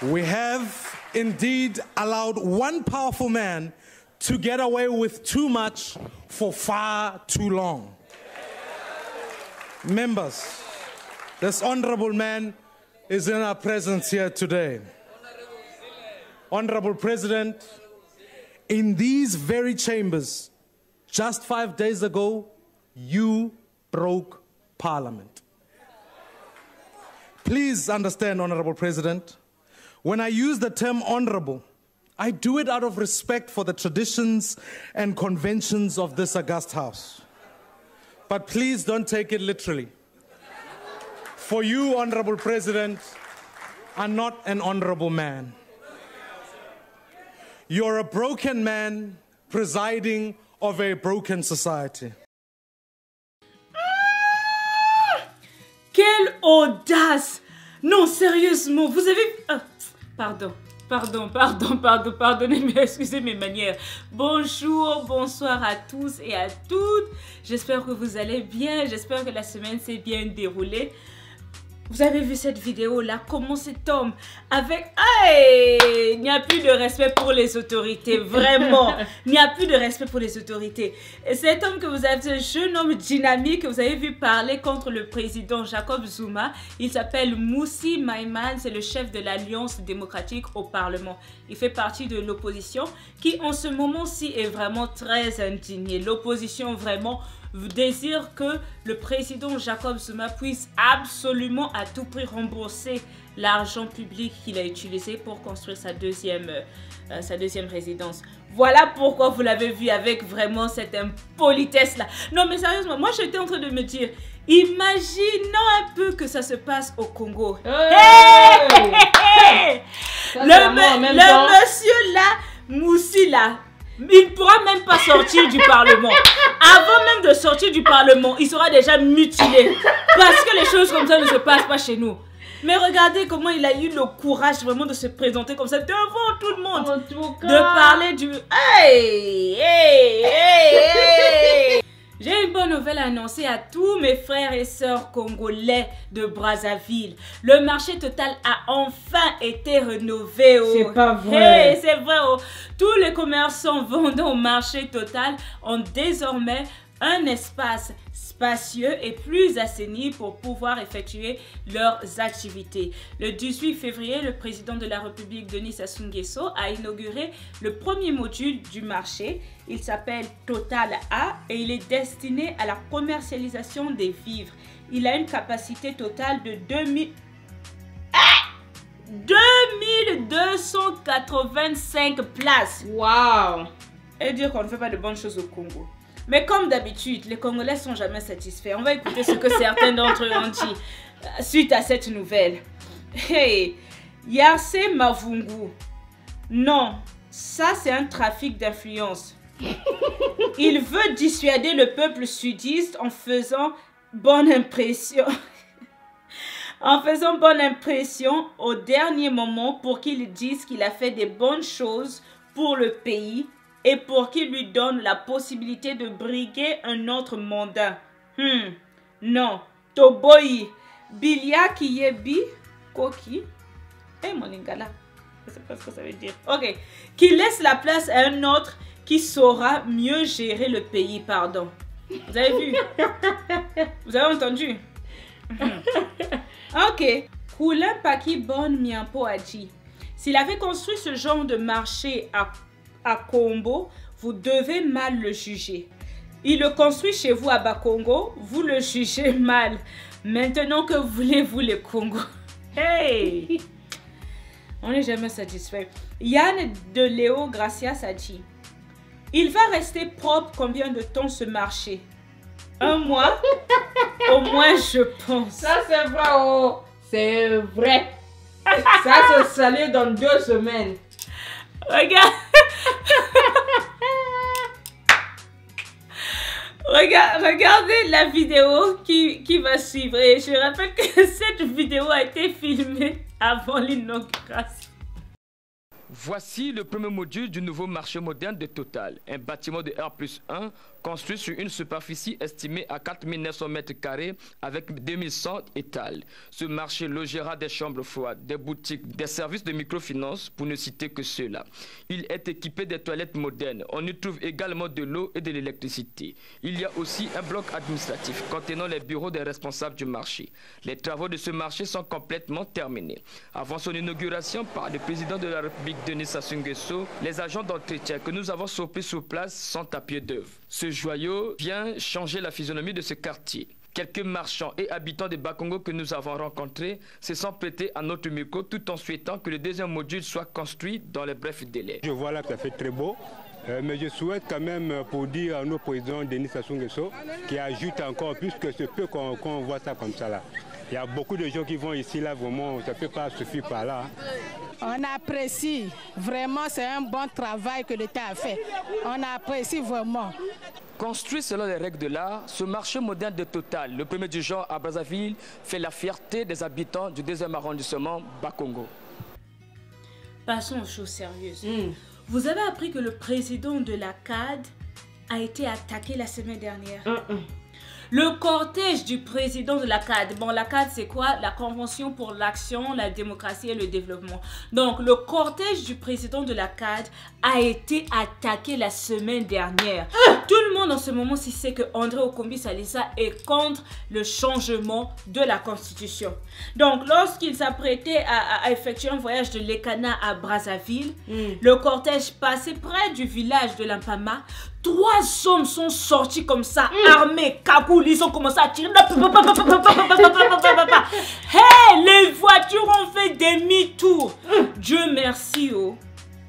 We have indeed allowed one powerful man to get away with too much for far too long. Members, this honorable man is in our presence here today. Honorable President, in these very chambers, just 5 days ago, you broke Parliament. Please understand, Honorable President, when I use the term honorable, I do it out of respect for the traditions and conventions of this august house. But please don't take it literally. For you, Honorable President, are not an honorable man. You're a broken man presiding over a broken society. Quelle audace! Non, sérieusement, vous avez... Pardonnez, mais excusez mes manières. Bonjour, bonsoir à tous et à toutes. J'espère que vous allez bien, j'espère que la semaine s'est bien déroulée. Vous avez vu cette vidéo là, comment cet homme avec... Hey, il n'y a plus de respect pour les autorités, vraiment. Il n'y a plus de respect pour les autorités. Et cet homme que vous avez, ce jeune homme dynamique que vous avez vu parler contre le président Jacob Zuma, il s'appelle Mmusi Maïman, c'est le chef de l'Alliance démocratique au Parlement. Il fait partie de l'opposition qui en ce moment-ci est vraiment très indignée. L'opposition vraiment désire que le président Jacob Zuma puisse absolument à tout prix rembourser l'argent public qu'il a utilisé pour construire sa deuxième résidence. Voilà pourquoi vous l'avez vu avec vraiment cette impolitesse là. Non mais sérieusement, moi j'étais en train de me dire, imaginons un peu que ça se passe au Congo. Le monsieur là, Mmusi là, il ne pourra même pas sortir du Parlement. Avant même de sortir du Parlement, il sera déjà mutilé. Parce que les choses comme ça ne se passent pas chez nous. Mais regardez comment il a eu le courage vraiment de se présenter comme ça devant tout le monde. En tout cas... De parler du... Hey! J'ai une bonne nouvelle à annoncer à tous mes frères et sœurs congolais de Brazzaville. Le marché Total a enfin été rénové. Oh. C'est pas vrai. Hey, c'est vrai. Oh. Tous les commerçants vendant au marché Total ont désormais un espace spacieux et plus assaini pour pouvoir effectuer leurs activités. Le 18 février, le président de la République, Denis Sassou Nguesso, a inauguré le premier module du marché. Il s'appelle Total A et il est destiné à la commercialisation des vivres. Il a une capacité totale de 2285 places. Waouh! Et dire qu'on ne fait pas de bonnes choses au Congo. Mais comme d'habitude, les Congolais ne sont jamais satisfaits. On va écouter ce que certains d'entre eux ont dit suite à cette nouvelle. Hey, Yarsé Mavungu. Non, ça c'est un trafic d'influence. Il veut dissuader le peuple sudiste en faisant bonne impression. En faisant bonne impression au dernier moment pour qu'il dise qu'il a fait des bonnes choses pour le pays et pour qu'il lui donne la possibilité de briguer un autre mandat. Non. Toboyi. Bilia Kiyebi. Koki. Mon lingala. Je ne sais pas ce que ça veut dire. Ok. Qui laisse la place à un autre qui saura mieux gérer le pays. Pardon. Vous avez vu? Vous avez entendu? Ok. Koulin Paki Bon Miampo a dit, s'il avait construit ce genre de marché à Kombo, vous devez mal le juger. Il le construit chez vous à Bakongo, vous le jugez mal. Maintenant que voulez-vous les Congo? Hey! On n'est jamais satisfait. Yann de Léo Gracias a dit, il va rester propre combien de temps ce marché? Un mois? Au moins je pense. Ça c'est vrai, oh. C'est vrai. Ça se salit dans 2 semaines. Regarde. Regardez la vidéo qui va suivre. Et je rappelle que cette vidéo a été filmée avant l'inauguration. Voici le premier module du nouveau marché moderne de Total. Un bâtiment de R+1 construit sur une superficie estimée à 4 900 mètres carrés avec 2100 étals. Ce marché logera des chambres froides, des boutiques, des services de microfinance, pour ne citer que ceux-là. Il est équipé des toilettes modernes. On y trouve également de l'eau et de l'électricité. Il y a aussi un bloc administratif contenant les bureaux des responsables du marché. Les travaux de ce marché sont complètement terminés. Avant son inauguration par le président de la République, Denis Sassou Nguesso, les agents d'entretien que nous avons surpris sur place sont à pied d'œuvre. Ce joyau vient changer la physionomie de ce quartier. Quelques marchands et habitants de Bakongo que nous avons rencontrés se sont prêtés à notre micro tout en souhaitant que le deuxième module soit construit dans les brefs délais. Je vois là que ça fait très beau, mais je souhaite quand même pour dire à nos présidents Denis Sassou Nguesso qui ajoute encore plus que ce peu qu'on voit ça comme ça là. Il y a beaucoup de gens qui vont ici là, vraiment, ça ne peut pas suffire par là. On apprécie, vraiment c'est un bon travail que l'État a fait. On apprécie vraiment. Construit selon les règles de l'art, ce marché moderne de Total, le premier du genre à Brazzaville, fait la fierté des habitants du 2e arrondissement Bakongo. Passons aux choses sérieuses. Vous avez appris que le président de la CAD a été attaqué la semaine dernière. Le cortège du président de la CAD. Bon, la CAD, c'est quoi? La Convention pour l'action, la démocratie et le développement. Donc, le cortège du président de la CAD a été attaqué la semaine dernière. Tout le monde en ce moment sait que André Okombi Salisa est contre le changement de la Constitution. Donc, lorsqu'il s'apprêtait à effectuer un voyage de l'Ekana à Brazzaville, le cortège passait près du village de Lampama. 3 hommes sont sortis comme ça, armés, cagoulés, ils ont commencé à tirer. Hey, les voitures ont fait demi-tour. Dieu merci,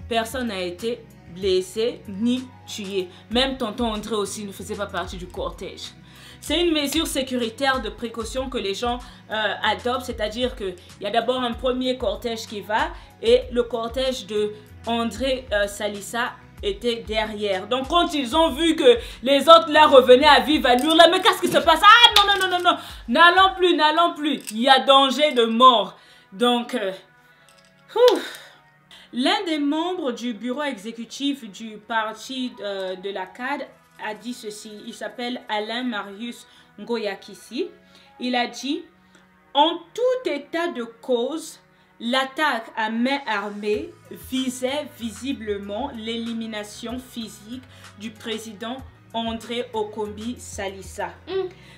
personne n'a été blessé ni tué. Même tonton André aussi ne faisait pas partie du cortège. C'est une mesure sécuritaire de précaution que les gens adoptent, c'est-à-dire qu'il y a d'abord un premier cortège qui va et le cortège de André Salisa était derrière. Donc quand ils ont vu que les autres là revenaient à vive allure, là, mais qu'est-ce qui se passe? Ah non, n'allons plus, il y a danger de mort. Donc, l'un des membres du bureau exécutif du parti de la CAD a dit ceci. Il s'appelle Alain Marius Ngoyakissi. Il a dit: en tout état de cause, l'attaque à main armée visait visiblement l'élimination physique du président André Okombi Salisa.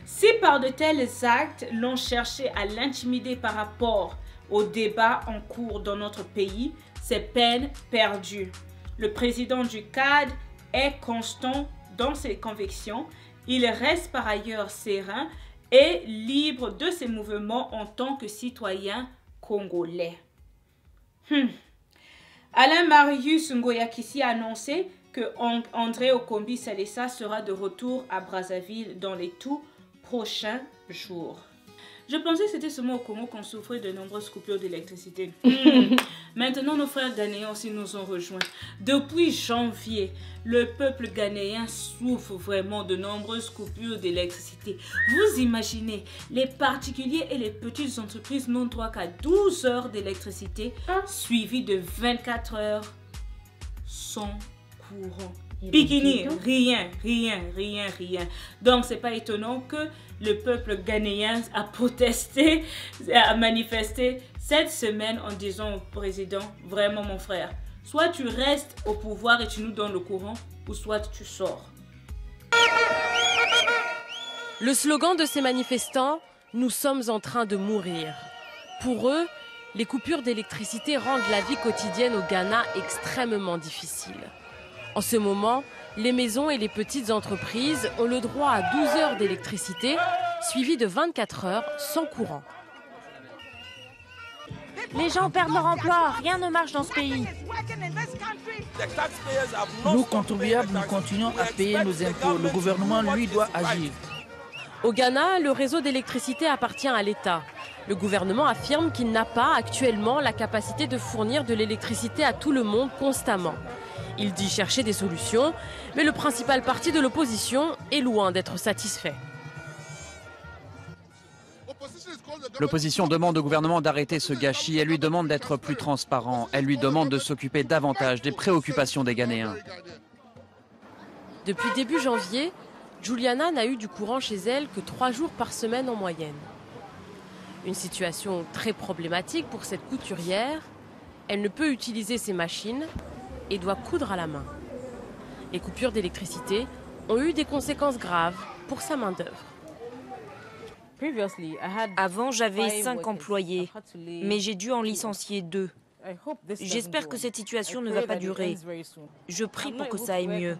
Si par de tels actes l'on cherchait à l'intimider par rapport au débat en cours dans notre pays, c'est peine perdue. Le président du CAD est constant dans ses convictions. Il reste par ailleurs serein et libre de ses mouvements en tant que citoyen congolais. Alain Marius Ngoyakissi a annoncé que André Okombi Salisa sera de retour à Brazzaville dans les tout prochains jours. Je pensais que c'était seulement au Congo qu'on souffrait de nombreuses coupures d'électricité. Maintenant, nos frères ghanéens aussi nous ont rejoints. Depuis janvier, le peuple ghanéen souffre vraiment de nombreuses coupures d'électricité. Vous imaginez, les particuliers et les petites entreprises n'ont droit qu'à 12 heures d'électricité, suivies de 24 heures sans courant. Bikini, rien. Donc, c'est pas étonnant que le peuple ghanéen a protesté, a manifesté cette semaine en disant au président: vraiment mon frère, soit tu restes au pouvoir et tu nous donnes le courant, ou soit tu sors. Le slogan de ces manifestants: nous sommes en train de mourir. Pour eux, les coupures d'électricité rendent la vie quotidienne au Ghana extrêmement difficile. En ce moment, les maisons et les petites entreprises ont le droit à 12 heures d'électricité, suivies de 24 heures sans courant. Les gens perdent leur emploi, rien ne marche dans ce pays. Nous, contribuables, nous continuons à payer nos impôts. Le gouvernement, lui, doit agir. Au Ghana, le réseau d'électricité appartient à l'État. Le gouvernement affirme qu'il n'a pas actuellement la capacité de fournir de l'électricité à tout le monde constamment. Il dit chercher des solutions, mais le principal parti de l'opposition est loin d'être satisfait. L'opposition demande au gouvernement d'arrêter ce gâchis. Elle lui demande d'être plus transparent. Elle lui demande de s'occuper davantage des préoccupations des Ghanéens. Depuis début janvier, Juliana n'a eu du courant chez elle que 3 jours par semaine en moyenne. Une situation très problématique pour cette couturière. Elle ne peut utiliser ses machines et doit coudre à la main. Les coupures d'électricité ont eu des conséquences graves pour sa main-d'œuvre. Avant, j'avais 5 employés, mais j'ai dû en licencier 2. J'espère que cette situation ne va pas durer. Je prie pour que ça aille mieux.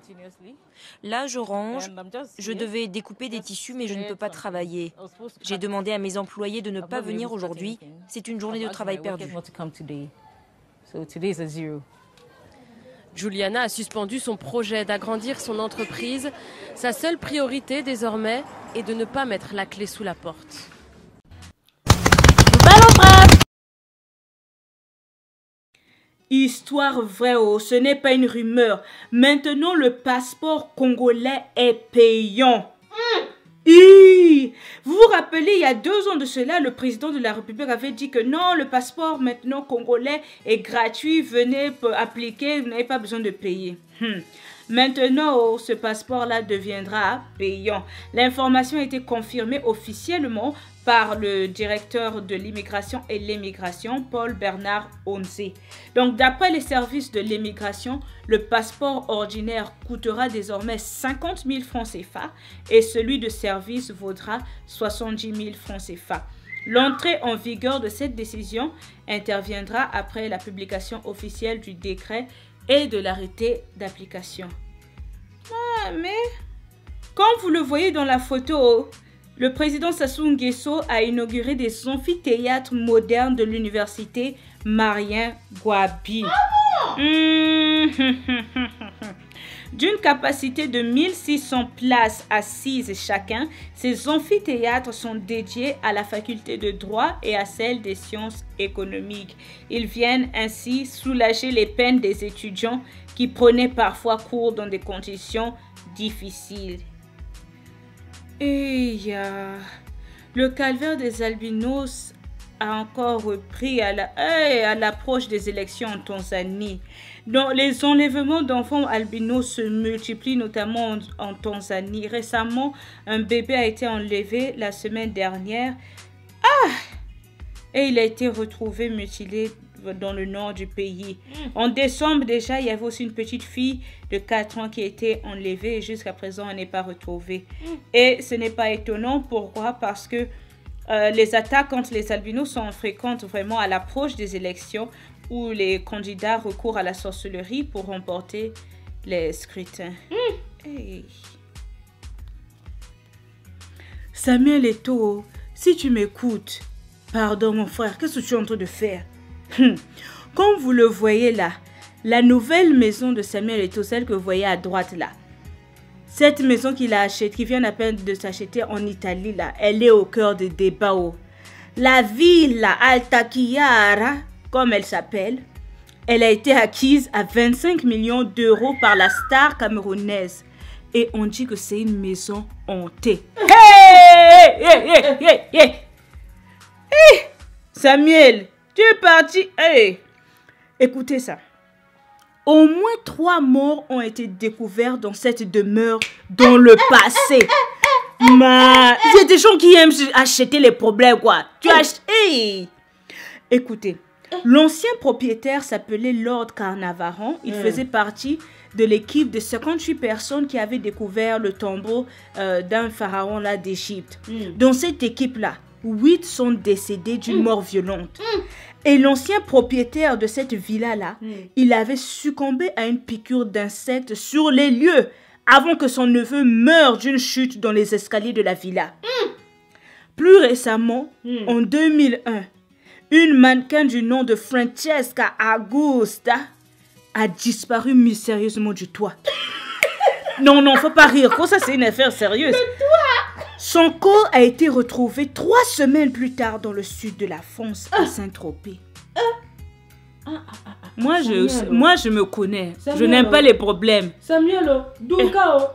Là, je range. Je devais découper des tissus, mais je ne peux pas travailler. J'ai demandé à mes employés de ne pas venir aujourd'hui. C'est une journée de travail perdue. Juliana a suspendu son projet d'agrandir son entreprise. Sa seule priorité désormais est de ne pas mettre la clé sous la porte. Histoire vraie, oh, ce n'est pas une rumeur. Maintenant, le passeport congolais est payant. Vous vous rappelez, il y a 2 ans de cela, le président de la République avait dit que non, le passeport maintenant congolais est gratuit, venez appliquer, vous n'avez pas besoin de payer. Maintenant, oh, ce passeport-là deviendra payant. L'information a été confirmée officiellement par le directeur de l'immigration et l'émigration, Paul Bernard Onzé. Donc, d'après les services de l'immigration, le passeport ordinaire coûtera désormais 50 000 francs CFA et celui de service vaudra 70 000 francs CFA. L'entrée en vigueur de cette décision interviendra après la publication officielle du décret et de l'arrêté d'application. Ah, mais comme vous le voyez dans la photo, le président Sassou Nguesso a inauguré des amphithéâtres modernes de l'université Marien Gouabi. D'une capacité de 1600 places assises chacun, ces amphithéâtres sont dédiés à la faculté de droit et à celle des sciences économiques. Ils viennent ainsi soulager les peines des étudiants qui prenaient parfois cours dans des conditions difficiles. Et le calvaire des albinos a encore repris à l'approche des élections en Tanzanie. Donc, les enlèvements d'enfants albinos se multiplient, notamment en Tanzanie. Récemment, un bébé a été enlevé la semaine dernière. Et il a été retrouvé mutilé dans le nord du pays. En décembre déjà, il y avait aussi une petite fille de 4 ans qui a été enlevée et jusqu'à présent, elle n'est pas retrouvée. Et ce n'est pas étonnant. Pourquoi? Parce que les attaques contre les albinos sont fréquentes vraiment à l'approche des élections où les candidats recourent à la sorcellerie pour remporter les scrutins. Hey. Samuel Eto'o, si tu m'écoutes, pardon mon frère, qu'est-ce que tu es en train de faire? Comme vous le voyez là, la nouvelle maison de Samuel Eto'o, celle que vous voyez à droite là, cette maison qu'il a achetée, qui vient à peine de s'acheter en Italie là, elle est au cœur des débats. La villa Alta Chiara, comme elle s'appelle, elle a été acquise à 25 millions d'euros par la star camerounaise. Et on dit que c'est une maison hantée. Hey! Samuel, tu es parti. Hey! Écoutez ça. Au moins 3 morts ont été découverts dans cette demeure dans le passé. C'est des gens qui aiment acheter les problèmes, quoi. Tu achètes. Hey! Écoutez, l'ancien propriétaire s'appelait Lord Carnavaran. Il faisait partie de l'équipe de 58 personnes qui avaient découvert le tombeau d'un pharaon là d'Égypte. Dans cette équipe-là, 8 sont décédés d'une mort violente. Et l'ancien propriétaire de cette villa-là, il avait succombé à une piqûre d'insectes sur les lieux avant que son neveu meure d'une chute dans les escaliers de la villa. Plus récemment, en 2001, une mannequin du nom de Francesca Augusta a disparu mystérieusement du toit. Non, faut pas rire. Ça, c'est une affaire sérieuse. Son corps a été retrouvé 3 semaines plus tard dans le sud de la France, à Saint-Tropez. Moi, je me connais. Samuel, je n'aime pas les problèmes. Samuel, Doukao,